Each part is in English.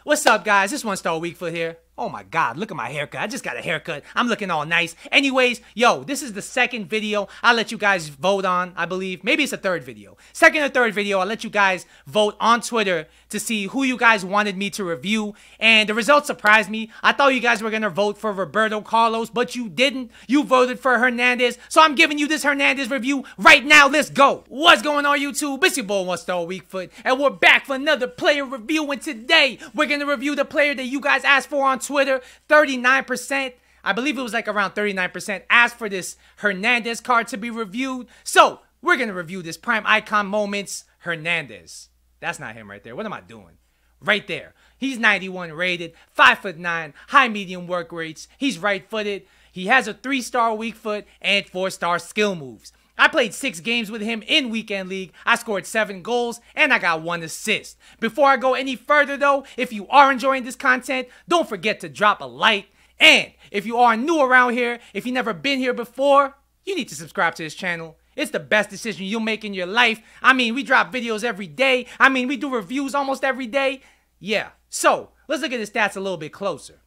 What's up, guys? This One Star Weakfoot here. Oh my god, look at my haircut. I just got a haircut. I'm looking all nice. Anyways, yo, this is the second video I'll let you guys vote on, I believe. Maybe it's a third video. Second or third video, I'll let you guys vote on Twitter to see who you guys wanted me to review. And the results surprised me. I thought you guys were going to vote for Roberto Carlos, but you didn't. You voted for Hernandez. So I'm giving you this Hernandez review right now. Let's go. What's going on, YouTube? It's your boy, One Star Weakfoot. And we're back for another player review. And today, we're going to review the player that you guys asked for on Twitter. 39%, I believe it was like around 39%, asked for this Hernandez card to be reviewed. So we're going to review this Prime Icon Moments Hernandez. That's not him right there. What am I doing? Right there. He's 91 rated, 5'9", high medium work rates. He's right-footed. He has a 3-star weak foot and 4-star skill moves. I played 6 games with him in Weekend League. I scored 7 goals, and I got 1 assist. Before I go any further, though, if you are enjoying this content, don't forget to drop a like. And if you are new around here, if you've never been here before, you need to subscribe to this channel. It's the best decision you'll make in your life. I mean, we drop videos every day. I mean, we do reviews almost every day. Yeah, so let's look at his stats a little bit closer.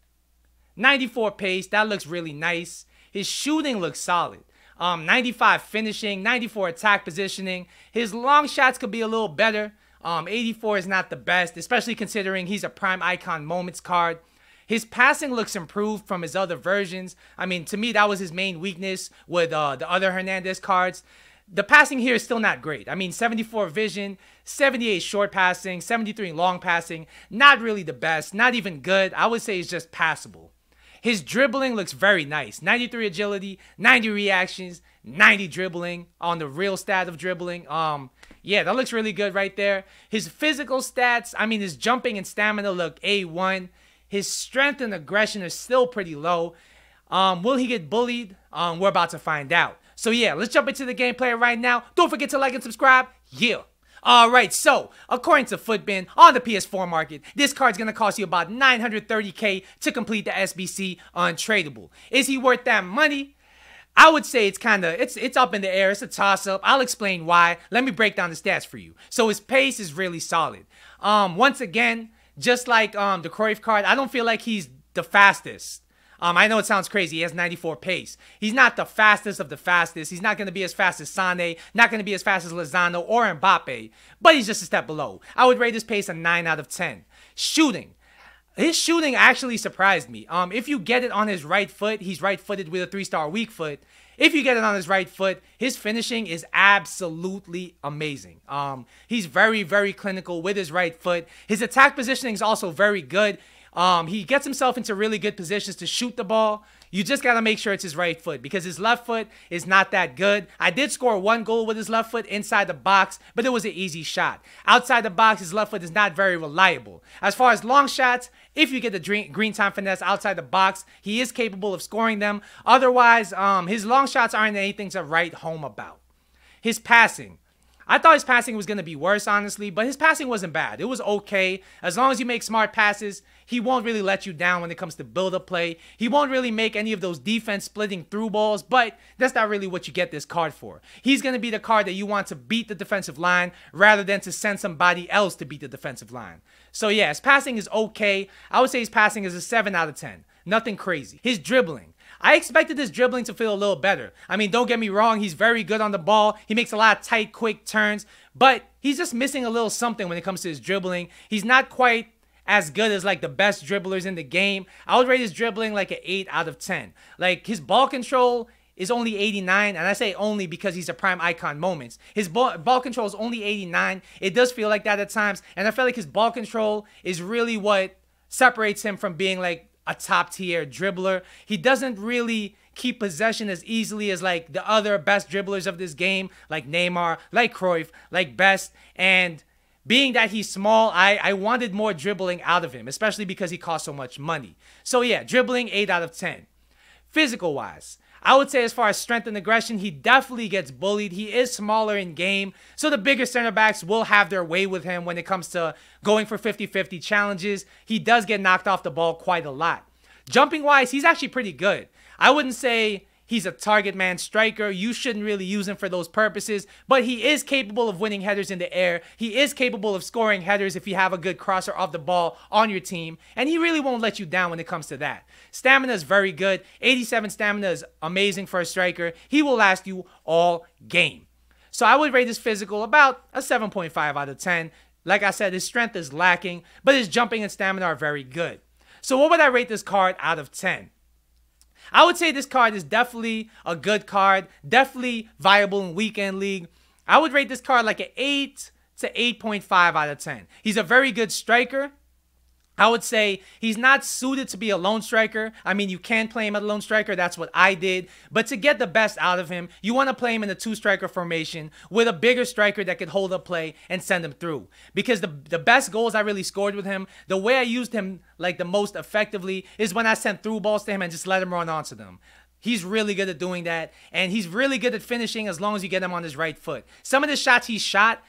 94 pace, that looks really nice. His shooting looks solid. 95 finishing, 94 attack positioning. His long shots could be a little better. 84 is not the best, especially considering he's a Prime Icon Moments card. His passing looks improved from his other versions. I mean, to me, that was his main weakness with the other Hernandez cards. The passing here is still not great. I mean, 74 vision, 78 short passing, 73 long passing. Not really the best, not even good. I would say it's just passable. His dribbling looks very nice. 93 agility, 90 reactions, 90 dribbling on the real stat of dribbling. Yeah, that looks really good right there. His physical stats, I mean, his jumping and stamina look A1. His strength and aggression are still pretty low. Will he get bullied? We're about to find out. So yeah, let's jump into the gameplay right now. Don't forget to like and subscribe. Yeah. Alright, so, according to Footbin, on the PS4 market, this card's gonna cost you about 930k to complete the SBC untradeable. Is he worth that money? I would say it's up in the air. It's a toss-up. I'll explain why. Let me break down the stats for you. So his pace is really solid. Once again, just like the Cruyff card, I don't feel like he's the fastest. I know it sounds crazy. He has 94 pace. He's not the fastest of the fastest. He's not going to be as fast as Sane, not going to be as fast as Lozano or Mbappe, but he's just a step below. I would rate his pace a 9 out of 10. Shooting. His shooting actually surprised me. If you get it on his right foot, he's right-footed with a 3-star weak foot. If you get it on his right foot, his finishing is absolutely amazing. He's very, very clinical with his right foot. His attack positioning is also very good. He gets himself into really good positions to shoot the ball. You just got to make sure it's his right foot because his left foot is not that good. I did score 1 goal with his left foot inside the box, but it was an easy shot. Outside the box, his left foot is not very reliable. As far as long shots, if you get the green time finesse outside the box, he is capable of scoring them. Otherwise, his long shots aren't anything to write home about. His passing. I thought his passing was going to be worse, honestly, but his passing wasn't bad. It was okay. As long as you make smart passes, he won't really let you down when it comes to build-up play. He won't really make any of those defense-splitting through balls, but that's not really what you get this card for. He's going to be the card that you want to beat the defensive line rather than to send somebody else to beat the defensive line. So yeah, his passing is okay. I would say his passing is a 7 out of 10. Nothing crazy. His dribbling. I expected his dribbling to feel a little better. I mean, don't get me wrong, he's very good on the ball. He makes a lot of tight, quick turns, but he's just missing a little something when it comes to his dribbling. He's not quite as good as like the best dribblers in the game. I would rate his dribbling like an 8 out of 10. Like his ball control is only 89, and I say only because he's a Prime Icon Moments. His ball control is only 89. It does feel like that at times, and I feel like his ball control is really what separates him from being like a top tier dribbler. He doesn't really keep possession as easily as like the other best dribblers of this game, like Neymar, like Cruyff, like Best. And being that he's small, I wanted more dribbling out of him, especially because he costs so much money. So yeah, dribbling 8 out of 10. Physical wise, I would say as far as strength and aggression, he definitely gets bullied. He is smaller in game, so the bigger center backs will have their way with him when it comes to going for 50-50 challenges. He does get knocked off the ball quite a lot. Jumping wise, he's actually pretty good. I wouldn't say He's a target man striker. You shouldn't really use him for those purposes, but he is capable of winning headers in the air. He is capable of scoring headers if you have a good crosser off the ball on your team, and he really won't let you down when it comes to that. Stamina is very good. 87 stamina is amazing for a striker. He will last you all game. So I would rate his physical about a 7.5 out of 10. Like I said, his strength is lacking, but his jumping and stamina are very good. So what would I rate this card out of 10? I would say this card is definitely a good card, definitely viable in weekend league. I would rate this card like an 8 to 8.5 out of 10. He's a very good striker. I would say he's not suited to be a lone striker. I mean, you can play him as a lone striker. That's what I did. But to get the best out of him, you want to play him in a two-striker formation with a bigger striker that can hold up play and send him through. Because the best goals I really scored with him, the way I used him like the most effectively is when I sent through balls to him and just let him run onto them. He's really good at doing that. And he's really good at finishing as long as you get him on his right foot. Some of the shots he shot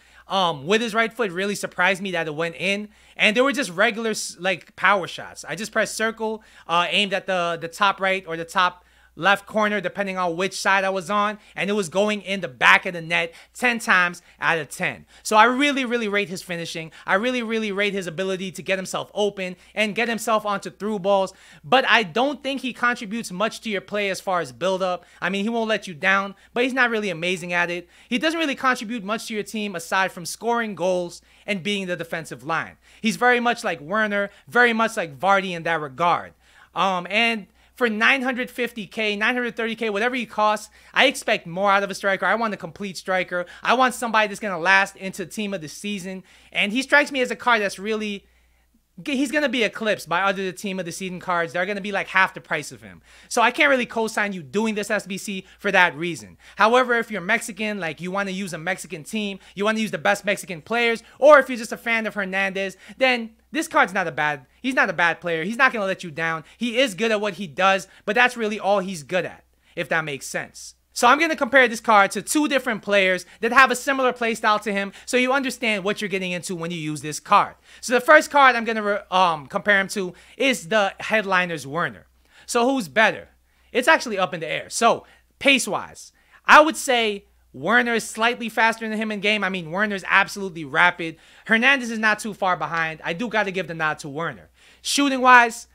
with his right foot really surprised me that it went in, and they were just regular like power shots. I just pressed circle, aimed at the top right or the top left corner, depending on which side I was on, and it was going in the back of the net 10 times out of 10. So I really, really rate his finishing. I really, really rate his ability to get himself open and get himself onto through balls, but I don't think he contributes much to your play as far as build-up. I mean, he won't let you down, but he's not really amazing at it. He doesn't really contribute much to your team aside from scoring goals and being the defensive line. He's very much like Werner, very much like Vardy in that regard. And for 950K, 930K, whatever he costs, I expect more out of a striker. I want a complete striker. I want somebody that's going to last into team of the season. And he strikes me as a card that's really, he's going to be eclipsed by other team of the season cards. They're going to be like half the price of him. So I can't really co-sign you doing this SBC for that reason. However, if you're Mexican, like you want to use a Mexican team, you want to use the best Mexican players, or if you're just a fan of Hernandez, then this card's not a bad, he's not a bad player. He's not going to let you down. He is good at what he does, but that's really all he's good at, if that makes sense. So I'm going to compare this card to two different players that have a similar playstyle to him, so you understand what you're getting into when you use this card. So the first card I'm going to compare him to is the Headliners Werner. So who's better? It's actually up in the air. So pace-wise, I would say Werner is slightly faster than him in game. I mean, Werner is absolutely rapid. Hernandez is not too far behind. I do got to give the nod to Werner. Shooting-wise,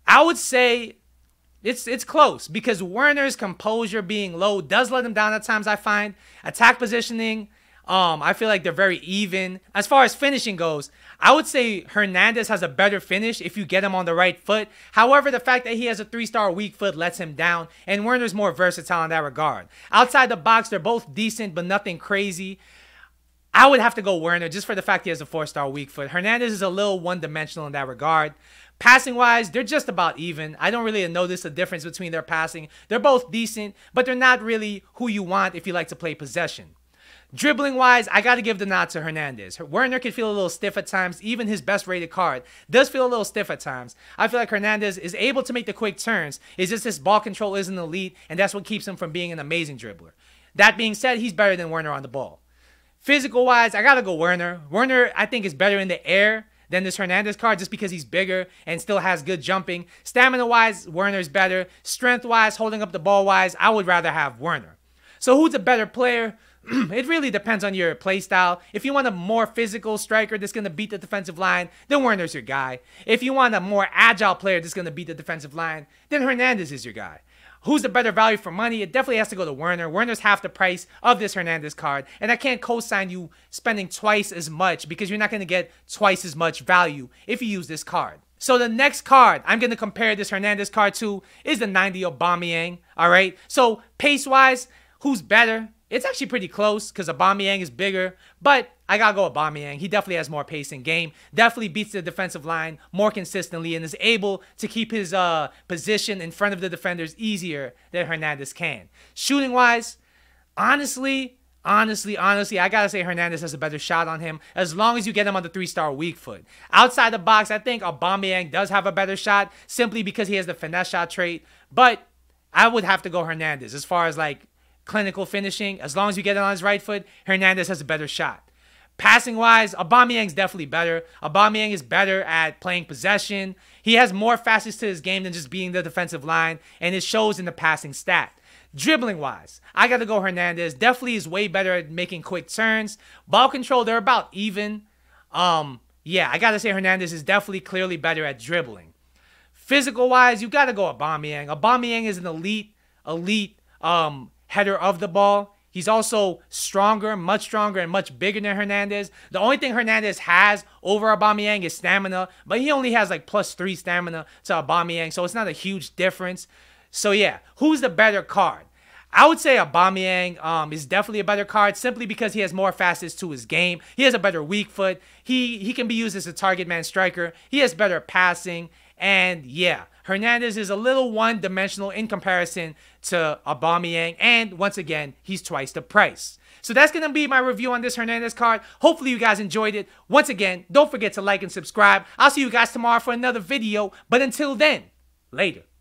I would say it's close because Werner's composure being low does let him down at times, I find. Attack positioning, I feel like they're very even. As far as finishing goes, I would say Hernandez has a better finish if you get him on the right foot. However, the fact that he has a 3-star weak foot lets him down, and Werner's more versatile in that regard. Outside the box, they're both decent, but nothing crazy. I would have to go Werner just for the fact he has a 4-star weak foot. Hernandez is a little one-dimensional in that regard. Passing-wise, they're just about even. I don't really notice a difference between their passing. They're both decent, but they're not really who you want if you like to play possession. Dribbling-wise, I got to give the nod to Hernandez. Werner can feel a little stiff at times. Even his best-rated card does feel a little stiff at times. I feel like Hernandez is able to make the quick turns. It's just his ball control isn't elite, and that's what keeps him from being an amazing dribbler. That being said, he's better than Werner on the ball. Physical-wise, I got to go Werner. Werner, I think, is better in the air than this Hernandez card just because he's bigger and still has good jumping. Stamina-wise, Werner's better. Strength-wise, holding up the ball-wise, I would rather have Werner. So who's a better player? It really depends on your play style. If you want a more physical striker that's going to beat the defensive line, then Werner's your guy. If you want a more agile player that's going to beat the defensive line, then Hernandez is your guy. Who's the better value for money? It definitely has to go to Werner. Werner's half the price of this Hernandez card, and I can't co-sign you spending twice as much because you're not going to get twice as much value if you use this card. So the next card I'm going to compare this Hernandez card to is the 90 Aubameyang, all right? So pace-wise, who's better? It's actually pretty close because Aubameyang is bigger, but I got to go Aubameyang. He definitely has more pace in game, definitely beats the defensive line more consistently, and is able to keep his position in front of the defenders easier than Hernandez can. Shooting-wise, honestly, I got to say Hernandez has a better shot on him as long as you get him on the 3-star weak foot. Outside the box, I think Aubameyang does have a better shot simply because he has the finesse shot trait, but I would have to go Hernandez as far as like clinical finishing. As long as you get it on his right foot, Hernandez has a better shot. Passing-wise, Aubameyang's definitely better. Aubameyang is better at playing possession. He has more facets to his game than just being the defensive line, and it shows in the passing stat. Dribbling wise, I got to go Hernandez. Definitely is way better at making quick turns. Ball control, they're about even. Yeah, I got to say Hernandez is definitely clearly better at dribbling. Physical wise, you got to go Aubameyang. Aubameyang is an elite header of the ball. He's also stronger, and much bigger than Hernandez. The only thing Hernandez has over Aubameyang is stamina, but he only has like +3 stamina to Aubameyang, so it's not a huge difference. So yeah, who's the better card? I would say Aubameyang is definitely a better card simply because he has more facets to his game. He has a better weak foot. He can be used as a target man striker. He has better passing. And yeah, Hernandez is a little one-dimensional in comparison to Aubameyang. And once again, he's twice the price. So that's going to be my review on this Hernandez card. Hopefully you guys enjoyed it. Once again, don't forget to like and subscribe. I'll see you guys tomorrow for another video. But until then, later.